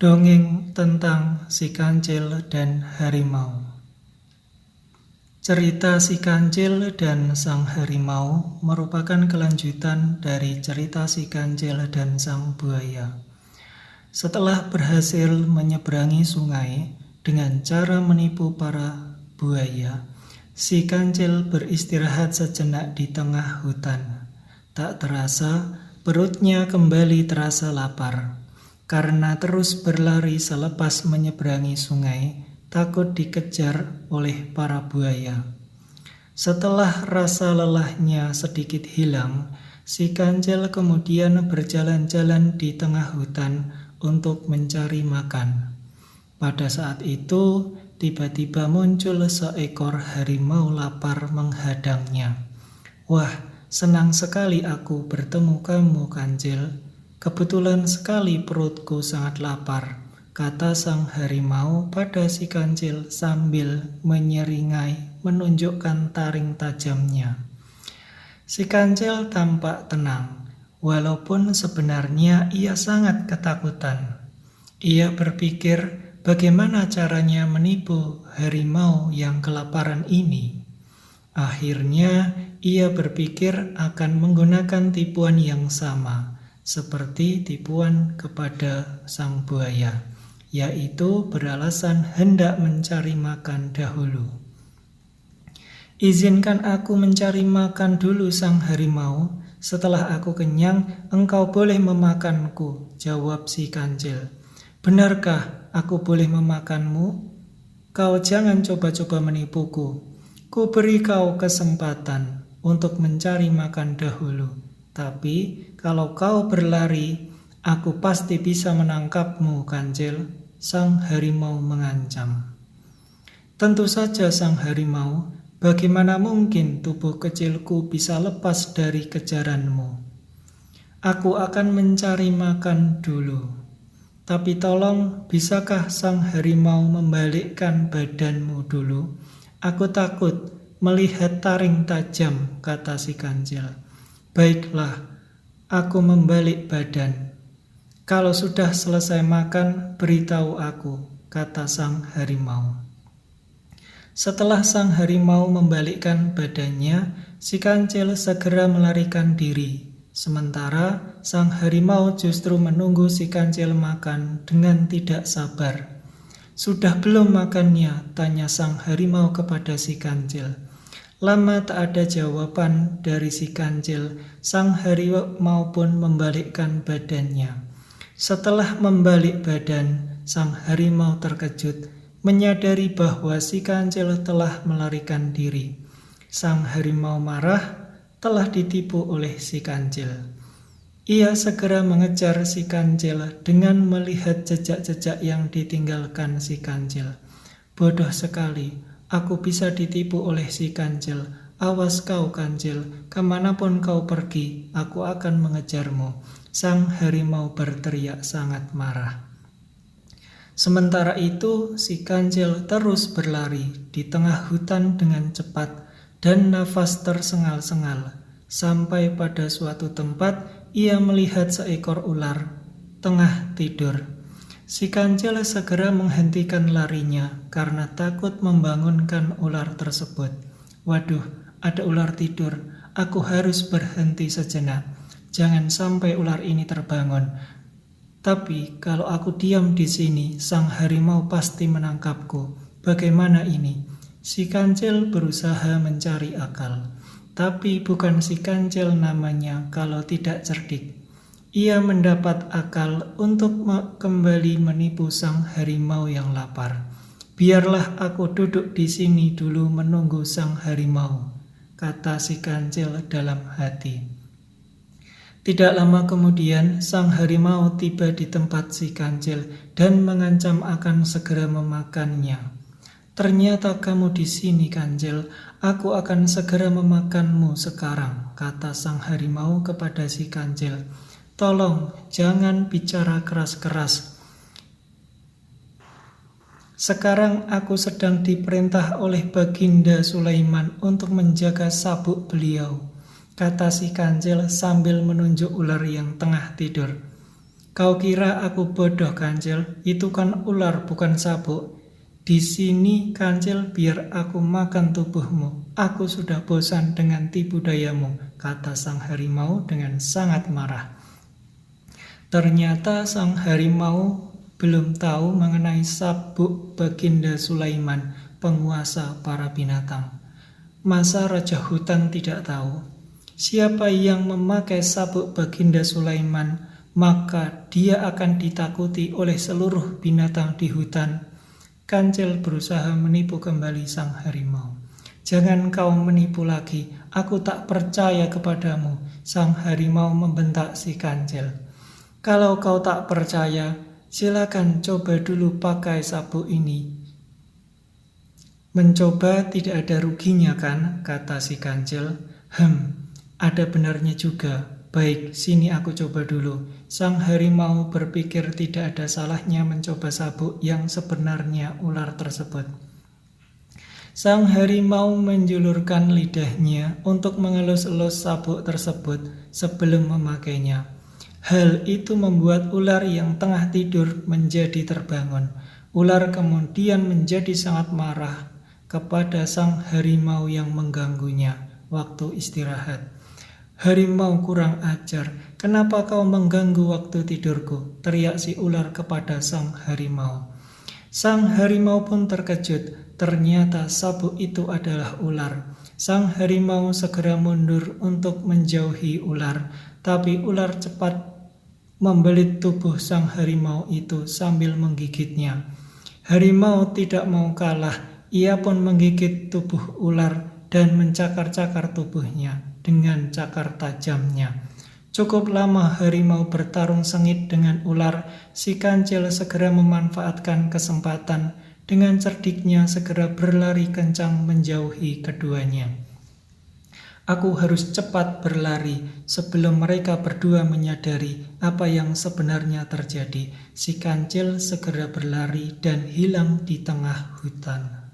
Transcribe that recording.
Dongeng tentang si Kancil dan Harimau. Cerita si Kancil dan sang harimau merupakan kelanjutan dari cerita si Kancil dan sang buaya. Setelah berhasil menyeberangi sungai dengan cara menipu para buaya, si Kancil beristirahat sejenak di tengah hutan. Tak terasa, perutnya kembali terasa lapar. Karena terus berlari selepas menyeberangi sungai, takut dikejar oleh para buaya. Setelah rasa lelahnya sedikit hilang, si Kancil kemudian berjalan-jalan di tengah hutan untuk mencari makan. Pada saat itu, tiba-tiba muncul seekor harimau lapar menghadangnya. "Wah, senang sekali aku bertemu kamu, Kancil. Kebetulan sekali perutku sangat lapar," kata sang harimau pada si Kancil sambil menyeringai menunjukkan taring tajamnya. Si Kancil tampak tenang, walaupun sebenarnya ia sangat ketakutan. Ia berpikir bagaimana caranya menipu harimau yang kelaparan ini. Akhirnya ia berpikir akan menggunakan tipuan yang sama seperti tipuan kepada sang buaya, yaitu beralasan hendak mencari makan dahulu. "Izinkan aku mencari makan dulu, sang harimau. Setelah aku kenyang, engkau boleh memakanku," jawab si Kancil. "Benarkah aku boleh memakanmu? Kau jangan coba-coba menipuku. Ku beri kau kesempatan untuk mencari makan dahulu. Tapi kalau kau berlari, aku pasti bisa menangkapmu, Kancil," sang harimau mengancam. "Tentu saja, sang harimau. Bagaimana mungkin tubuh kecilku bisa lepas dari kejaranmu? Aku akan mencari makan dulu. Tapi tolong, bisakah sang harimau membalikkan badanmu dulu? Aku takut melihat taring tajam," kata si Kancil. "Baiklah, aku membalik badan. Kalau sudah selesai makan, beritahu aku," kata sang harimau. Setelah sang harimau membalikkan badannya, si Kancil segera melarikan diri. Sementara sang harimau justru menunggu si Kancil makan dengan tidak sabar. "Sudah belum makannya?" tanya sang harimau kepada si Kancil. Lama tak ada jawaban dari si Kancil, sang harimau pun membalikkan badannya. Setelah membalik badan, sang harimau terkejut, menyadari bahwa si Kancil telah melarikan diri. Sang harimau marah, telah ditipu oleh si Kancil. Ia segera mengejar si Kancil dengan melihat jejak-jejak yang ditinggalkan si Kancil. "Bodoh sekali, aku bisa ditipu oleh si Kancil. Awas kau, Kancil, kemanapun kau pergi, aku akan mengejarmu," sang harimau berteriak sangat marah. Sementara itu, si Kancil terus berlari di tengah hutan dengan cepat dan nafas tersengal-sengal. Sampai pada suatu tempat, ia melihat seekor ular tengah tidur. Si Kancil segera menghentikan larinya karena takut membangunkan ular tersebut. "Waduh, ada ular tidur. Aku harus berhenti sejenak. Jangan sampai ular ini terbangun. Tapi kalau aku diam di sini, sang harimau pasti menangkapku. Bagaimana ini?" Si Kancil berusaha mencari akal. Tapi bukan si Kancil namanya kalau tidak cerdik. Ia mendapat akal untuk kembali menipu sang harimau yang lapar. "Biarlah aku duduk di sini dulu menunggu sang harimau," kata si Kancil dalam hati. Tidak lama kemudian, sang harimau tiba di tempat si Kancil dan mengancam akan segera memakannya. "Ternyata kamu di sini, Kancil. Aku akan segera memakanmu sekarang," kata sang harimau kepada si Kancil. "Tolong, jangan bicara keras-keras. Sekarang aku sedang diperintah oleh Baginda Sulaiman untuk menjaga sabuk beliau," kata si Kancil sambil menunjuk ular yang tengah tidur. Kau kira aku bodoh, Kancil? Itu kan ular, bukan sabuk. Di sini, Kancil, biar aku makan tubuhmu. Aku sudah bosan dengan tipu dayamu, kata sang harimau dengan sangat marah. Ternyata sang harimau belum tahu mengenai sabuk Baginda Sulaiman, penguasa para binatang. Masa Raja Hutan tidak tahu? Siapa yang memakai sabuk Baginda Sulaiman, maka dia akan ditakuti oleh seluruh binatang di hutan. Kancil berusaha menipu kembali sang harimau. Jangan kau menipu lagi, aku tak percaya kepadamu, sang harimau membentak si Kancil. Kalau kau tak percaya, silakan coba dulu pakai sabuk ini. Mencoba tidak ada ruginya kan, kata si Kancil. Ada benarnya juga. Baik, sini aku coba dulu. Sang harimau berpikir tidak ada salahnya mencoba sabuk yang sebenarnya ular tersebut. Sang harimau menjulurkan lidahnya untuk mengelus-elus sabuk tersebut sebelum memakainya. Hal itu membuat ular yang tengah tidur menjadi terbangun. Ular kemudian menjadi sangat marah kepada sang harimau yang mengganggunya waktu istirahat. Harimau kurang ajar, kenapa kau mengganggu waktu tidurku? Teriak si ular kepada sang harimau. Sang harimau pun terkejut, ternyata sabuk itu adalah ular. Sang harimau segera mundur untuk menjauhi ular, tapi ular cepat membelit tubuh sang harimau itu sambil menggigitnya. Harimau tidak mau kalah, ia pun menggigit tubuh ular dan mencakar-cakar tubuhnya dengan cakar tajamnya. Cukup lama harimau bertarung sengit dengan ular, si Kancil segera memanfaatkan kesempatan. Dengan cerdiknya segera berlari kencang menjauhi keduanya. Aku harus cepat berlari sebelum mereka berdua menyadari apa yang sebenarnya terjadi. Si Kancil segera berlari dan hilang di tengah hutan.